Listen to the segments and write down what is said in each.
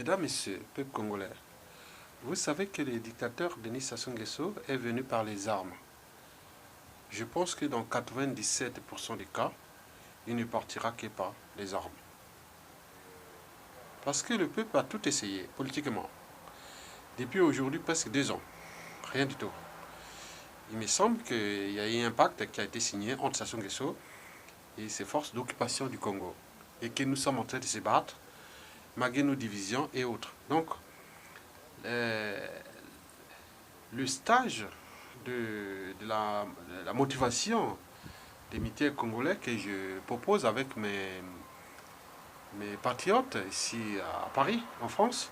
Mesdames, Messieurs, peuple congolais, vous savez que le dictateur Denis Sassou Nguesso est venu par les armes. Je pense que dans 97% des cas, il ne partira que par les armes. Parce que le peuple a tout essayé, politiquement. Depuis aujourd'hui, presque 2 ans. Rien du tout. Il me semble qu'il y a eu un pacte qui a été signé entre Sassou Nguesso et ses forces d'occupation du Congo. Et que nous sommes en train de se battre, malgré nos divisions et autres. Donc, le stage de la motivation des militaires congolais que je propose avec mes patriotes ici à Paris, en France,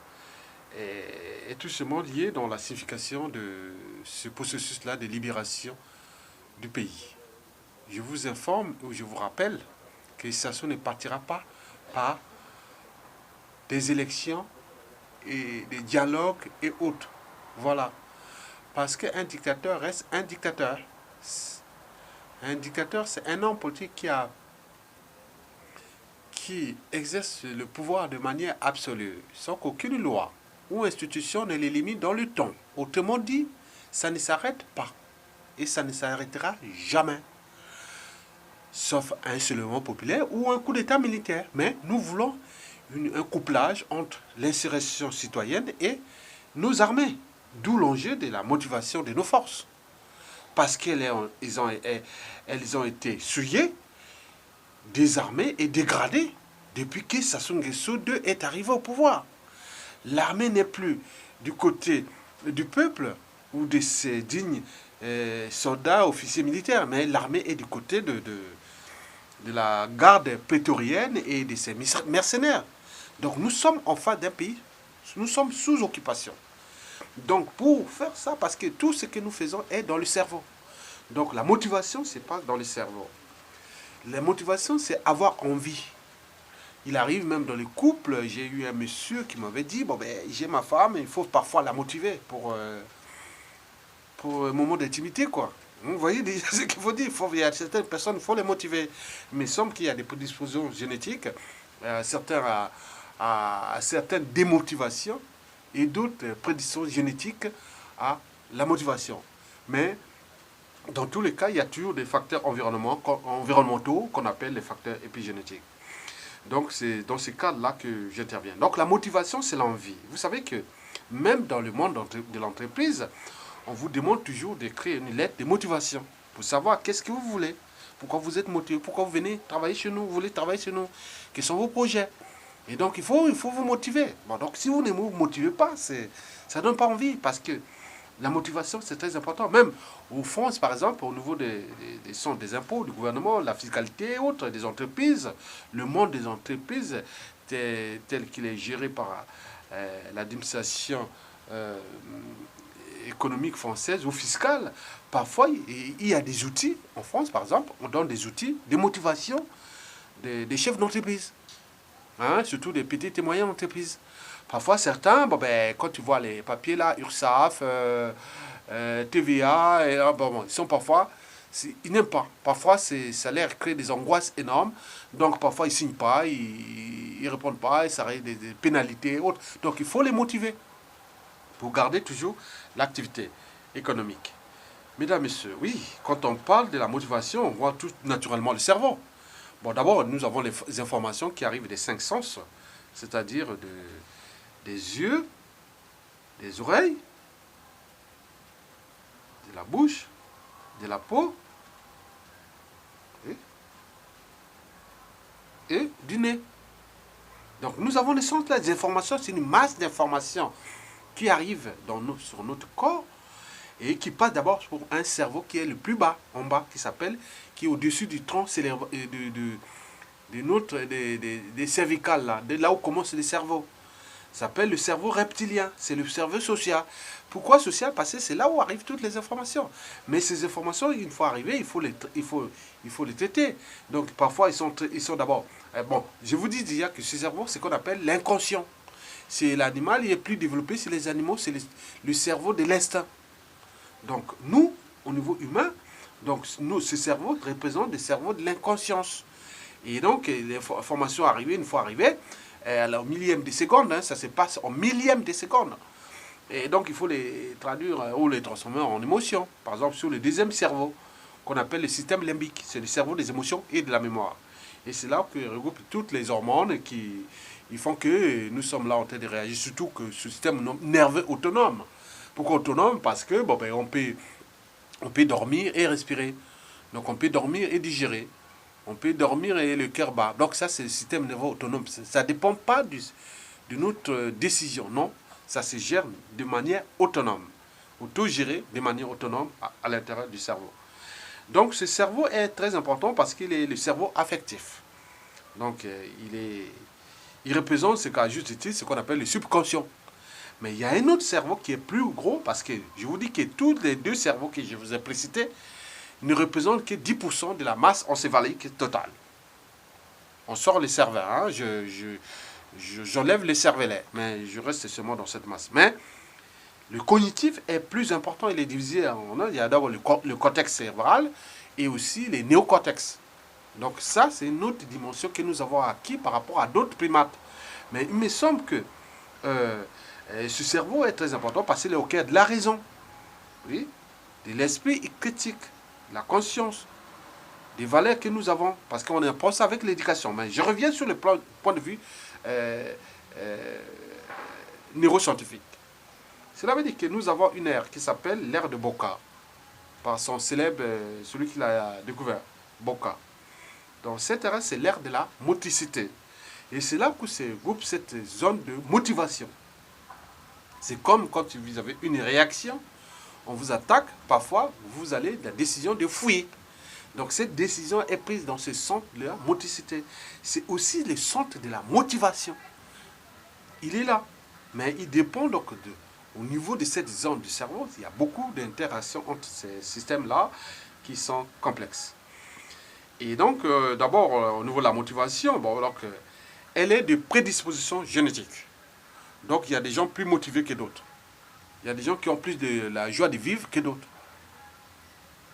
est tout simplement lié dans la signification de ce processus-là de libération du pays. Je vous informe ou je vous rappelle que Sassou ne partira pas par des élections et des dialogues et autres. Voilà. Parce qu'un dictateur reste un dictateur. Un dictateur, c'est un homme politique qui exerce le pouvoir de manière absolue, sans qu'aucune loi ou institution ne les limite dans le temps. Autrement dit, ça ne s'arrête pas. Et ça ne s'arrêtera jamais. Sauf un soulèvement populaire ou un coup d'état militaire. Mais nous voulons un couplage entre l'insurrection citoyenne et nos armées. D'où l'enjeu de la motivation de nos forces. Parce qu'elles ont été souillées, désarmées et dégradées depuis que Sassou Nguesso II est arrivé au pouvoir. L'armée n'est plus du côté du peuple ou de ses dignes soldats, officiers militaires, mais l'armée est du côté de la garde prétorienne et de ses mercenaires. Donc nous sommes en face d'un pays, nous sommes sous occupation. Donc pour faire ça, parce que tout ce que nous faisons est dans le cerveau. Donc la motivation, c'est pas dans le cerveau. La motivation, c'est avoir envie. Il arrive même dans les couples, j'ai eu un monsieur qui m'avait dit, bon ben j'ai ma femme, il faut parfois la motiver pour un moment d'intimité, quoi. Vous voyez ce qu'il faut dire, il y a certaines personnes, il faut les motiver. Mais il semble qu'il y a des prédispositions génétiques, certains à certaines démotivations et d'autres prédispositions génétiques à la motivation. Mais dans tous les cas, il y a toujours des facteurs environnementaux qu'on appelle les facteurs épigénétiques. Donc c'est dans ces cadres-là que j'interviens. Donc la motivation, c'est l'envie. Vous savez que même dans le monde de l'entreprise, on vous demande toujours de créer une lettre de motivation pour savoir qu'est-ce que vous voulez, pourquoi vous êtes motivé, pourquoi vous venez travailler chez nous, vous voulez travailler chez nous, quels sont vos projets. Et donc il faut vous motiver. Bon, donc si vous ne vous motivez pas, ça ne donne pas envie parce que la motivation, c'est très important. Même au France, par exemple, au niveau des impôts, du gouvernement, la fiscalité et autres, des entreprises, le monde des entreprises tel qu'il est géré par l'administration économique française ou fiscale, parfois, il y a des outils. En France, par exemple, on donne des outils de motivation des chefs d'entreprise. Hein, surtout des petites et moyennes entreprises. Parfois, certains, quand tu vois les papiers là, URSSAF, TVA, ils sont parfois, ils n'aiment pas. Parfois, ça leur crée des angoisses énormes. Donc, parfois, ils ne signent pas, ils ne répondent pas, et ça arrive des pénalités et autres. Donc, il faut les motiver pour garder toujours l'activité économique. Mesdames, Messieurs, oui, quand on parle de la motivation, on voit tout naturellement le cerveau. Bon, d'abord, nous avons les informations qui arrivent des 5 sens, c'est-à-dire des yeux, des oreilles, de la bouche, de la peau et du nez. Donc, nous avons les sens là, des informations, c'est une masse d'informations qui arrivent sur notre corps et qui passe d'abord pour un cerveau qui est le plus bas, en bas, qui est au-dessus du tronc des cervicales, là où commence le cerveau. Ça s'appelle le cerveau reptilien, c'est le cerveau social. Pourquoi social? Parce que c'est là où arrivent toutes les informations. Mais ces informations, une fois arrivées, il faut les traiter. Donc parfois, ils sont d'abord... bon, je vous dis déjà que ce cerveau, c'est ce qu'on appelle l'inconscient. C'est l'animal, il est plus développé, c'est les animaux, c'est le cerveau de l'instinct. Donc nous, au niveau humain, ce cerveau représente des cerveaux de l'inconscience. Et donc, les informations arrivées, une fois arrivées, au millième de seconde, hein, ça se passe en millième de seconde. Et donc il faut les traduire ou les transformer en émotions. Par exemple, sur le deuxième cerveau, qu'on appelle le système limbique, c'est le cerveau des émotions et de la mémoire. Et c'est là que regroupe toutes les hormones qui font que nous sommes là en train de réagir, surtout que ce système nerveux autonome. Pourquoi autonome? Parce que bon, ben, on peut dormir et respirer. Donc on peut dormir et digérer. On peut dormir et le cœur bat. Donc ça, c'est le système nerveux autonome. Ça ne dépend pas de notre décision, non. Ça se gère de manière autonome. Autogéré de manière autonome à l'intérieur du cerveau. Donc ce cerveau est très important parce qu'il est le cerveau affectif. Donc il représente ce qu'à juste titre, ce qu'on appelle le subconscient. Mais il y a un autre cerveau qui est plus gros parce que je vous dis que tous les deux cerveaux que je vous ai précités ne représentent que 10% de la masse encéphalique totale. On sort les cervelles, hein? J'enlève les cervelets, mais je reste seulement dans cette masse. Mais le cognitif est plus important, il est divisé en... Il y a d'abord le cortex cérébral et aussi les néocortex. Donc ça, c'est une autre dimension que nous avons acquis par rapport à d'autres primates. Mais il me semble que ce cerveau est très important parce qu'il est au cœur de la raison, oui, de l'esprit critique, de la conscience, des valeurs que nous avons, parce qu'on est en procès avec l'éducation. Mais je reviens sur le point de vue neuroscientifique. Cela veut dire que nous avons une ère qui s'appelle l'ère de Broca, par son célèbre, celui qui l'a découvert, Broca. Donc cette ère, c'est l'ère de la motricité. Et c'est là que se groupe cette zone de motivation. C'est comme quand vous avez une réaction, on vous attaque, parfois vous allez la décision de fuir. Donc cette décision est prise dans ce centre de la motricité. C'est aussi le centre de la motivation. Il est là. Mais il dépend donc au niveau de cette zone du cerveau, il y a beaucoup d'interactions entre ces systèmes-là qui sont complexes. Et donc, d'abord, au niveau de la motivation, bon, donc, elle est de prédisposition génétique. Donc, il y a des gens plus motivés que d'autres. Il y a des gens qui ont plus de la joie de vivre que d'autres.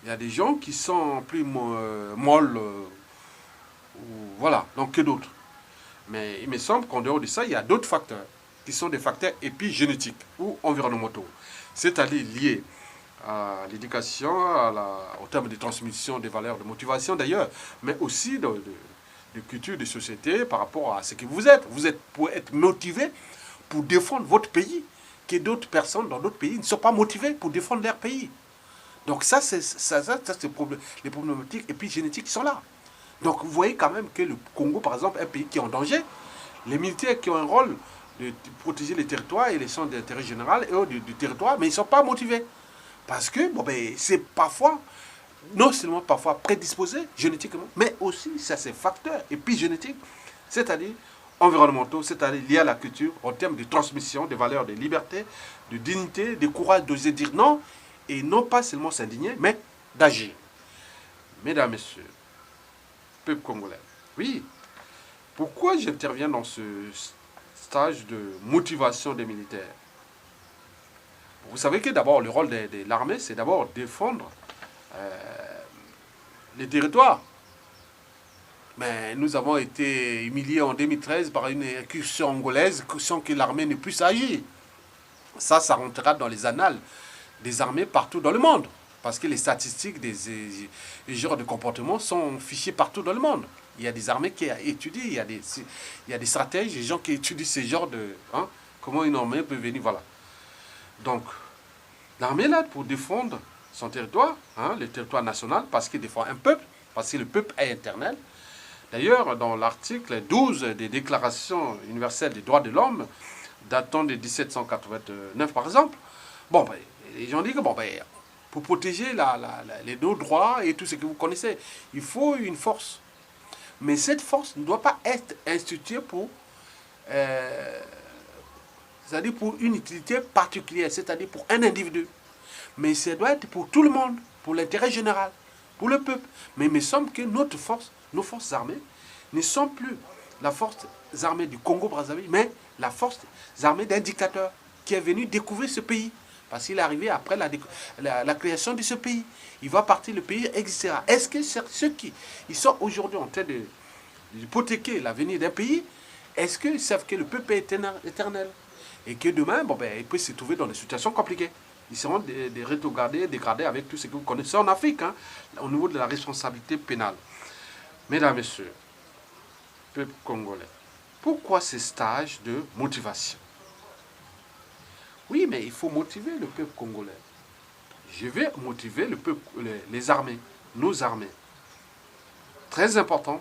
Il y a des gens qui sont plus molles, voilà, donc que d'autres. Mais il me semble qu'en dehors de ça, il y a d'autres facteurs qui sont des facteurs épigénétiques ou environnementaux, c'est-à-dire liés à l'éducation, au terme de transmission des valeurs de motivation d'ailleurs, mais aussi de culture de société par rapport à ce que vous êtes. Vous êtes pour être motivé pour défendre votre pays, que d'autres personnes dans d'autres pays ne sont pas motivées pour défendre leur pays. Donc ça, c'est les problématiques épigénétiques qui sont là. Donc vous voyez quand même que le Congo, par exemple, est un pays qui est en danger. Les militaires qui ont un rôle de protéger les territoires et les centres d'intérêt général et du territoire, mais ils ne sont pas motivés. Parce que bon, ben, c'est parfois, non seulement parfois prédisposé génétiquement, mais aussi ça c'est facteurs épigénétiques, c'est-à-dire environnementaux, c'est-à-dire liés à la culture, en termes de transmission des valeurs de liberté, de dignité, de courage d'oser dire non, et non pas seulement s'indigner, mais d'agir. Mesdames, Messieurs, peuple congolais, oui, pourquoi j'interviens dans ce stage de motivation des militaires? Vous savez que d'abord, le rôle de l'armée, c'est d'abord défendre les territoires. Mais nous avons été humiliés en 2013 par une incursion angolaise sans que l'armée ne puisse agir. Ça rentrera dans les annales des armées partout dans le monde. Parce que les statistiques des genres de comportement sont fichées partout dans le monde. Il y a des armées qui étudient, il y a des stratèges, des gens qui étudient ces genres de... Hein, comment une armée peut venir, voilà. Donc, l'armée est là pour défendre son territoire, hein, le territoire national, parce qu'il défend un peuple, parce que le peuple est éternel. D'ailleurs, dans l'article 12 des déclarations universelles des droits de l'homme, datant de 1789 par exemple, bon, ben, les gens disent que bon, ben, pour protéger les nos droits et tout ce que vous connaissez, il faut une force. Mais cette force ne doit pas être instituée pour... c'est-à-dire pour une utilité particulière, c'est-à-dire pour un individu. Mais ça doit être pour tout le monde, pour l'intérêt général, pour le peuple. Mais il me semble que nos forces armées ne sont plus la force armée du Congo-Brazzaville, mais la force armée d'un dictateur qui est venu découvrir ce pays. Parce qu'il est arrivé après la création de ce pays. Il va partir, le pays existera. Est-ce que ceux qui ils sont aujourd'hui en train d'hypothéquer l'avenir d'un pays, Est-ce qu'ils savent que le peuple est éternel? Et que demain, bon, ben, ils peuvent se trouver dans des situations compliquées. Ils seront des rétrogradés, dégradés avec tout ce que vous connaissez en Afrique, hein, au niveau de la responsabilité pénale. Mesdames, Messieurs, peuple congolais, pourquoi ces stages de motivation? Oui, mais il faut motiver le peuple congolais. Je vais motiver le peuple, les armées, nos armées. Très important,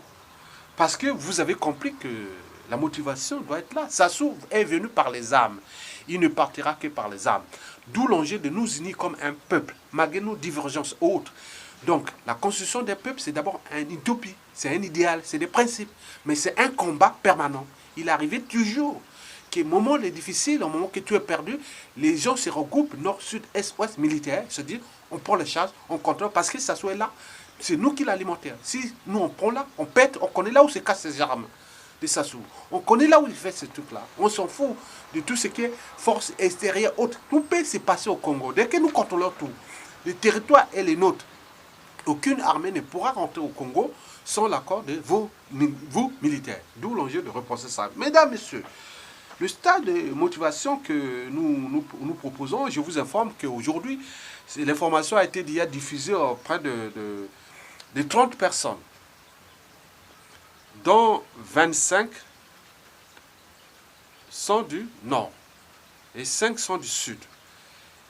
parce que vous avez compris que la motivation doit être là. Sassou est venu par les âmes. Il ne partira que par les âmes. D'où l'enjeu de nous unir comme un peuple, malgré nos divergences autres. Donc, la construction des peuples, c'est d'abord une utopie, c'est un idéal, c'est des principes. Mais c'est un combat permanent. Il arrivait toujours qu'au moment les difficiles, au moment que tu es perdu, les gens se regroupent, nord, sud, est, ouest, militaire, se disent, on prend les charges, on contrôle, parce que ça soit là. C'est nous qui l'alimentons. Si nous on prend là, on pète, on connaît là où se cassent ces armes de Sassou. On connaît là où il fait ce truc-là. On s'en fout de tout ce qui est force extérieure, autre. Tout peut se passer au Congo. Dès que nous contrôlons tout, le territoire est le nôtre. Aucune armée ne pourra rentrer au Congo sans l'accord de vous militaires. D'où l'enjeu de repenser ça. Mesdames, Messieurs, le stade de motivation que nous proposons, je vous informe qu'aujourd'hui, l'information a été déjà diffusée auprès de 30 personnes, dont 25 sont du nord et 5 sont du sud.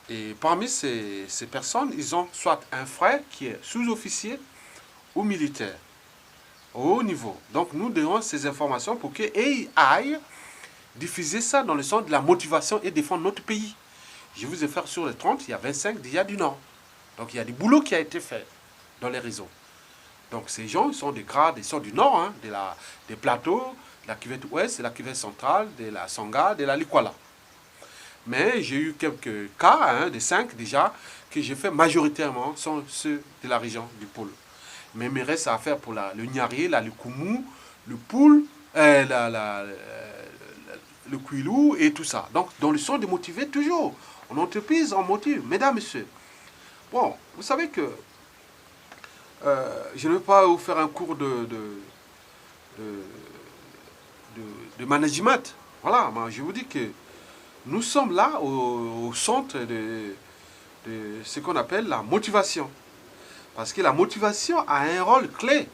Et parmi ces personnes, ils ont soit un frère qui est sous-officier ou militaire, au haut niveau. Donc nous donnons ces informations pour qu'ils aillent diffuser ça dans le sens de la motivation et défendre notre pays. Je vous ai fait sur les 30, il y a 25 déjà du nord. Donc il y a du boulot qui a été fait dans les réseaux. Donc ces gens, ils sont des grades, ils sont du nord, hein, des plateaux, de la cuvette ouest, de la cuvette centrale, de la Sangha, de la Likwala. Mais j'ai eu quelques cas, hein, de 5 déjà, que j'ai fait majoritairement, sont ceux de la région du pôle. Mais il me reste à faire pour le Nyari, la Lukumu, le Poule, le Quilou et tout ça. Donc, dans le son de motiver toujours. En entreprise, on motive. Mesdames, Messieurs, bon, vous savez que je ne vais pas vous faire un cours de management. Voilà, moi, je vous dis que nous sommes là au centre de ce qu'on appelle la motivation. Parce que la motivation a un rôle clé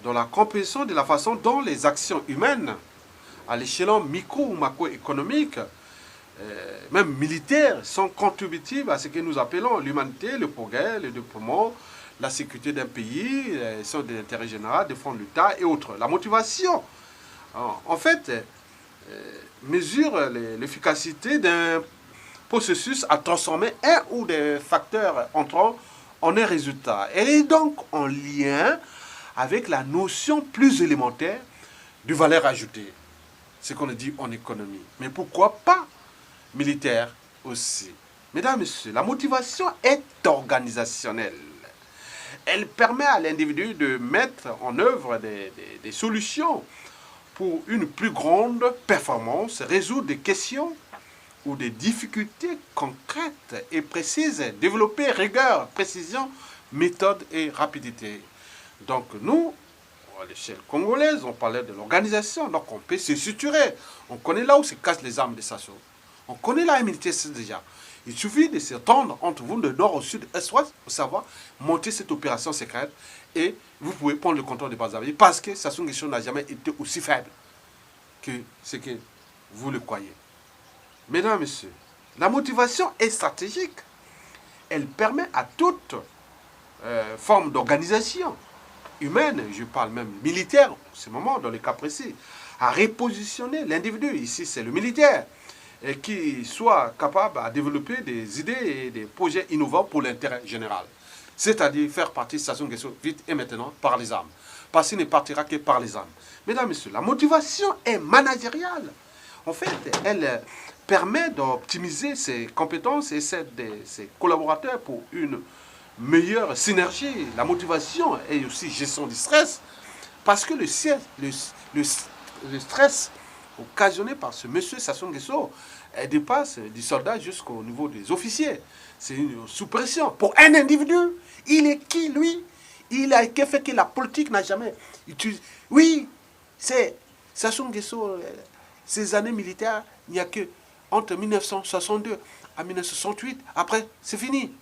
dans la compréhension de la façon dont les actions humaines, à l'échelon micro ou macroéconomique, même militaires, sont contributives à ce que nous appelons l'humanité, le progrès, le développement, la sécurité d'un pays, sont d'intérêt général, défendre l'État et autres. La motivation, en fait, mesure l'efficacité d'un processus à transformer un ou des facteurs entrant en un résultat. Elle est donc en lien avec la notion plus élémentaire de valeur ajoutée, ce qu'on dit en économie. Mais pourquoi pas militaire aussi? Mesdames, Messieurs, la motivation est organisationnelle. Elle permet à l'individu de mettre en œuvre des solutions pour une plus grande performance, résoudre des questions ou des difficultés concrètes et précises, développer rigueur, précision, méthode et rapidité. Donc nous, à l'échelle congolaise, on parlait de l'organisation, donc on peut se structurer. On connaît là où se cassent les armes de Sassou. On connaît la militaire déjà. Il suffit de se tendre entre vous, de nord au sud, est-ouest, pour savoir monter cette opération secrète et vous pouvez prendre le contrôle de Brazzaville parce que Sassou Nguesso n'a jamais été aussi faible que ce que vous le croyez. Mesdames, Messieurs, la motivation est stratégique. Elle permet à toute forme d'organisation humaine, je parle même militaire, en ce moment, dans le cas précis, à repositionner l'individu. Ici, c'est le militaire. Et qui soit capable de développer des idées et des projets innovants pour l'intérêt général. C'est-à-dire faire partie de Sassou Nguesso vite et maintenant par les armes. Parce qu'il ne partira que par les armes. Mesdames et messieurs, la motivation est managériale. En fait, elle permet d'optimiser ses compétences et celles de ses collaborateurs pour une meilleure synergie. La motivation est aussi gestion du stress. Parce que le stress occasionné par ce monsieur Sassou Nguesso dépasse du soldat jusqu'au niveau des officiers. C'est une sous-pression. Pour un individu, il est qui, lui? Il a fait que la politique n'a jamais utilisé. Oui, c'est Sassou Nguesso, ces années militaires, il n'y a que entre 1962 à 1968. Après, c'est fini.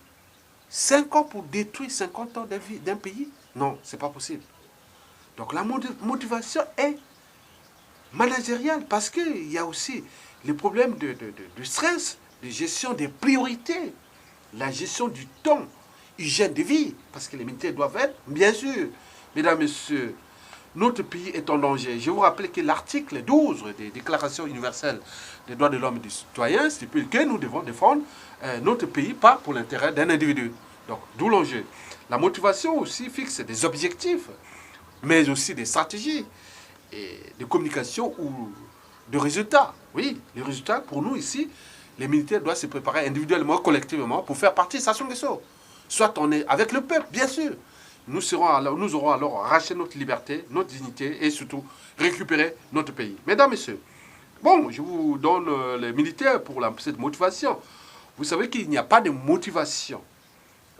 5 ans pour détruire 50 ans d'un pays? Non, c'est pas possible. Donc la motivation est managériale parce qu'il y a aussi les problèmes de stress, de gestion des priorités, la gestion du temps, hygiène de vie, parce que les militaires doivent être, bien sûr, mesdames, messieurs, notre pays est en danger. Je vous rappelle que l'article 12 des déclarations universelles des droits de l'homme et du citoyen stipule que nous devons défendre notre pays, pas pour l'intérêt d'un individu. Donc, d'où l'enjeu. La motivation aussi fixe des objectifs, mais aussi des stratégies et de communication ou de résultats. Oui, les résultats, pour nous ici, les militaires doivent se préparer individuellement, collectivement, pour faire partie de Sassou Nguesso. Soit on est avec le peuple, bien sûr. Nous aurons alors arraché notre liberté, notre dignité et surtout récupéré notre pays. Mesdames, Messieurs, bon, je vous donne les militaires pour cette motivation. Vous savez qu'il n'y a pas de motivation.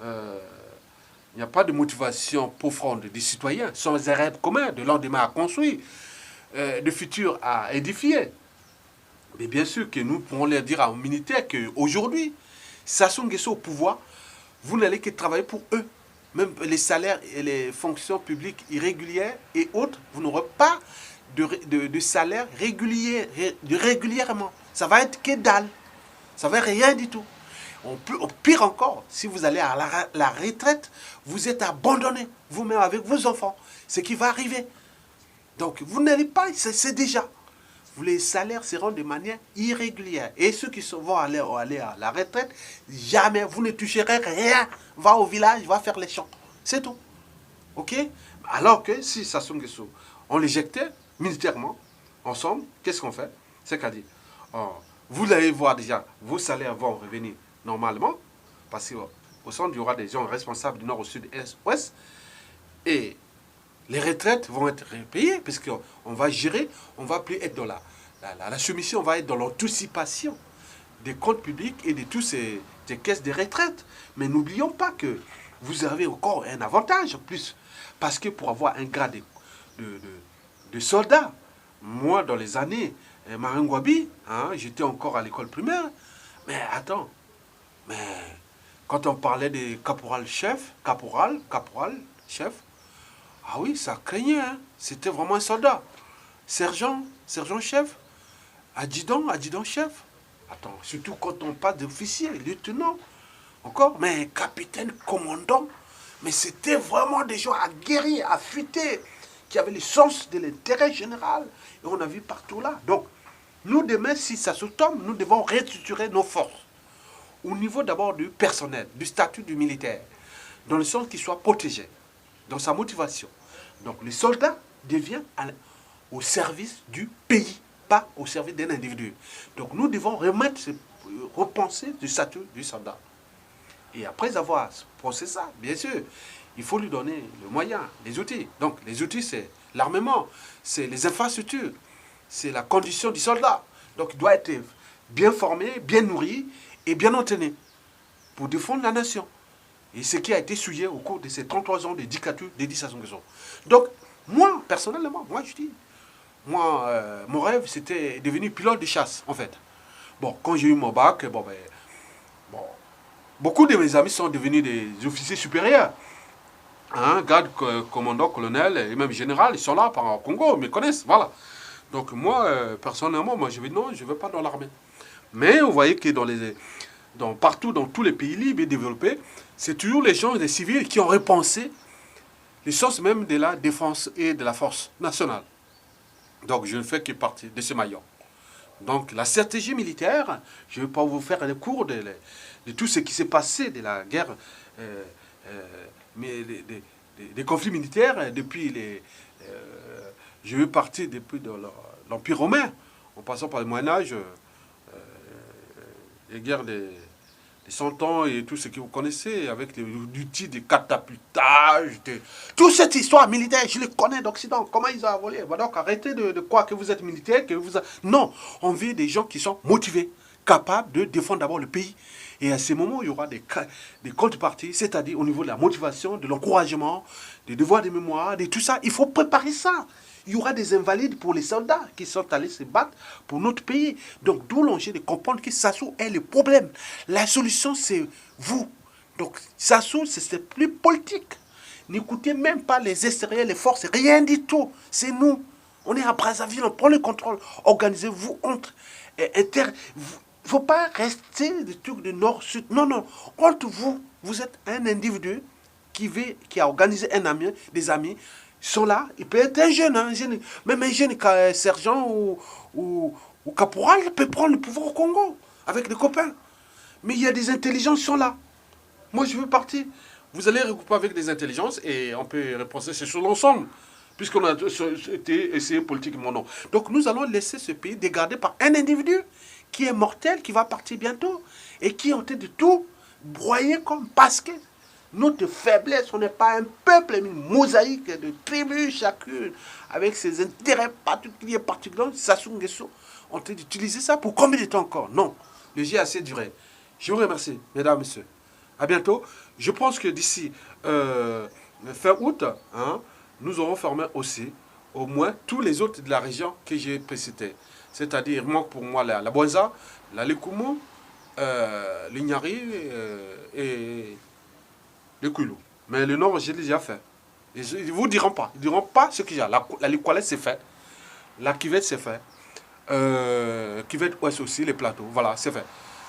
Il n'y a pas de motivation profonde des citoyens sans un rêve commun, de lendemain à construire, de futur à édifier. Mais bien sûr que nous pourrons leur dire aux militaires qu'aujourd'hui, Sassou Nguesso au pouvoir, vous n'allez que travailler pour eux. Même les salaires et les fonctions publiques irrégulières et autres, vous n'aurez pas de salaire régulièrement. Ça va être que dalle. Ça va être rien du tout. Pire encore, si vous allez à la retraite, vous êtes abandonné, vous-même avec vos enfants. Ce qui va arriver. Donc, vous n'allez pas, c'est déjà. Les salaires seront de manière irrégulière. Et ceux qui vont aller à la retraite, jamais, vous ne toucherez rien. Va au village, va faire les champs. C'est tout. OK? Alors que si Sassou Nguesso, on l'éjectait militairement, ensemble, qu'est-ce qu'on fait? C'est qu'à dire, vous allez voir déjà, vos salaires vont revenir normalement, parce qu'au centre, il y aura des gens responsables du nord au sud, est, ouest, et les retraites vont être payées, puisqu'on va gérer, on ne va plus être dans la soumission, on va être dans l'anticipation des comptes publics et de toutes ces caisses de retraite. Mais n'oublions pas que vous avez encore un avantage en plus, parce que pour avoir un grade de soldat, moi, dans les années Maringwabi, j'étais encore à l'école primaire, mais attends, mais quand on parlait des caporal-chef, chef, ah oui, ça craignait, hein. C'était vraiment un soldat. Sergent-chef, adjudant-chef. Attends, surtout quand on parle d'officier, lieutenant, encore, mais capitaine, commandant. Mais c'était vraiment des gens aguerris, affûtés, qui avaient le sens de l'intérêt général. Et on a vu partout là. Donc, nous demain, si ça se tombe, nous devons restructurer nos forces. Au niveau d'abord du personnel, du statut du militaire, dans le sens qu'il soit protégé, dans sa motivation. Donc le soldat devient au service du pays, pas au service d'un individu. Donc nous devons repenser le statut du soldat. Et après avoir pensé ça, bien sûr, il faut lui donner le moyen, les outils. Donc les outils, c'est l'armement, c'est les infrastructures, c'est la condition du soldat. Donc il doit être bien formé, bien nourri et bien entraîné pour défendre la nation. Et ce qui a été souillé au cours de ces 33 ans de dictature d'Edi Sassou Nguesso. Donc, moi, personnellement, je dis, mon rêve, c'était devenir pilote de chasse, en fait. Bon, quand j'ai eu mon bac, beaucoup de mes amis sont devenus des officiers supérieurs. Garde, commandant, colonel et même général, ils sont là par Congo, ils me connaissent, voilà. Donc moi, personnellement, je vais non, je ne vais pas dans l'armée. Mais vous voyez que partout dans tous les pays libres et développés, c'est toujours les gens, les civils qui ont repensé les sens même de la défense et de la force nationale. Donc je ne fais que partie de ce maillon. Donc la stratégie militaire, je ne vais pas vous faire le cours de tout ce qui s'est passé de la guerre, mais des conflits militaires depuis je vais partir depuis l'Empire romain, en passant par le Moyen-Âge, les guerres des 100 ans et tout ce que vous connaissez, avec l'outil de catapultage, toute cette histoire militaire, je les connais d'Occident, comment ils ont volé. Donc arrêtez de croire que vous êtes militaire, Non, on veut des gens qui sont motivés, capable de défendre d'abord le pays. Et à ce moment, il y aura des contreparties, c'est-à-dire au niveau de la motivation, de l'encouragement, des devoirs de mémoire, de tout ça. Il faut préparer ça. Il y aura des invalides pour les soldats qui sont allés se battre pour notre pays. Donc, d'où l'enjeu de comprendre que Sassou est le problème. La solution, c'est vous. Donc, Sassou, c'est plus politique. N'écoutez même pas les extérieurs, les forces, rien du tout. C'est nous. On est à Brazzaville, on prend le contrôle. Organisez-vous entre inter. Il ne faut pas rester des trucs de nord-sud. Non, non. Entre vous, vous êtes un individu qui a organisé un ami, des amis. Ils sont là. Il peut être un jeune, même un jeune sergent ou caporal peut prendre le pouvoir au Congo avec des copains. Mais il y a des intelligences qui sont là. Moi, je veux partir. Vous allez regrouper avec des intelligences et on peut repenser sur l'ensemble, puisqu'on a été essayé politiquement. Non. Donc, nous allons laisser ce pays dégradé par un individu qui est mortel, qui va partir bientôt et qui est en train de tout broyer comme parce que notre faiblesse, on n'est pas un peuple, une mosaïque de tribus chacune avec ses intérêts particuliers, Sassou Nguesso, en train d'utiliser ça pour combien de temps encore? Non, le jeu a assez duré. Je vous remercie, mesdames, messieurs. À bientôt. Je pense que d'ici fin août, nous aurons formé aussi au moins tous les autres de la région que j'ai précité. C'est-à-dire, il manque pour moi la Boisa, la Lekumu, l'Ignari et le Koulou. Mais le Nord, j'ai déjà fait. Ils ne vous diront pas. Ils ne diront pas ce qu'il y a. La Likwale, c'est fait. La Kivette, c'est fait. Kivette Ouest aussi, les plateaux. Voilà, c'est fait.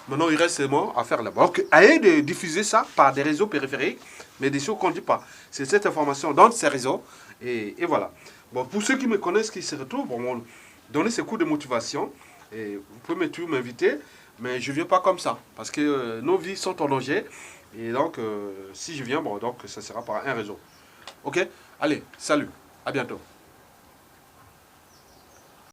Maintenant, il reste seulement à faire là-bas. Donc, allez de diffuser ça par des réseaux périphériques, mais des choses qu'on ne dit pas. C'est cette information dans ces réseaux. Et voilà. Bon, pour ceux qui me connaissent, qui se retrouvent, bon, donner ces coups de motivation. Et vous pouvez toujours m'inviter, mais je ne viens pas comme ça. Parce que nos vies sont en danger. Et donc, si je viens, bon, donc ça sera par un réseau. Ok? Allez, salut. À bientôt.